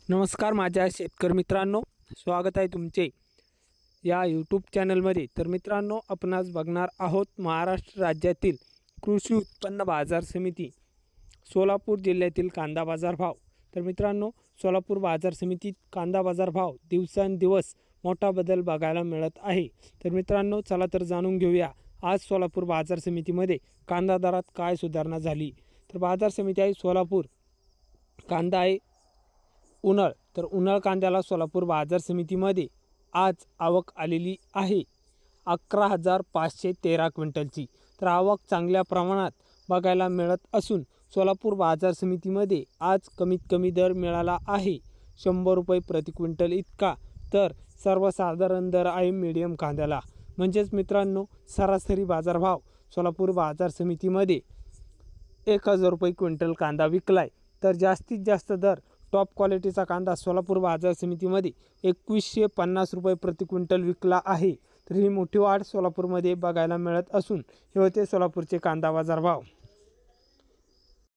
नमस्कार माझ्या शेतकरी मित्रांनो, स्वागत आहे तुमचे या यूट्यूब चॅनलमध्ये। तर मित्रांनो, आपण आज बघणार आहोत महाराष्ट्र राज्यातील कृषी उत्पन्न बाजार समिती सोलापूर जिल्ह्यातील कांदा बाजार भाव। तर मित्रांनो, सोलापूर बाजार समितीत कांदा बाजार भाव दिवसेंदिवस मोठा बदल बघायला मिळत आहे। तर मित्रांनो, चला तर जाणून घेऊया आज सोलापूर बाजार समितीमध्ये कांदा दरात काय सुधारणा झाली। तर बाजार समिती आहे सोलापूर, कांदा आहे उन्हाळ। तर उन्हाळ कांद्याला सोलापूर बाजार समितीमध्ये आज आवक आलेली आहे 11,513 क्विंटलची। तर आवक चांगल्या प्रमाणात बघायला मिळत असून सोलापूर बाजार समितीमध्ये आज कमीत कमी दर मिळाला आहे 100 रुपये प्रति क्विंटल इतका। तर सर्वसाधारण दर आहे मीडियम कांद्याला। म्हणजेच मित्रांनो, सरासरी बाजारभाव सोलापूर बाजार समितीमध्ये 1,000 रुपये क्विंटल कांदा विकलाय। तर जास्तीत जास्त दर टॉप क्वालिटीचा कांदा सोलापूर बाजार समितीमध्ये 2,150 रुपये प्रति क्विंटल विकला आहे। तर ही मोठी वाढ सोलापूरमध्ये बघायला मिळत असून हे होते सोलापूरचे कांदा बाजार भाव।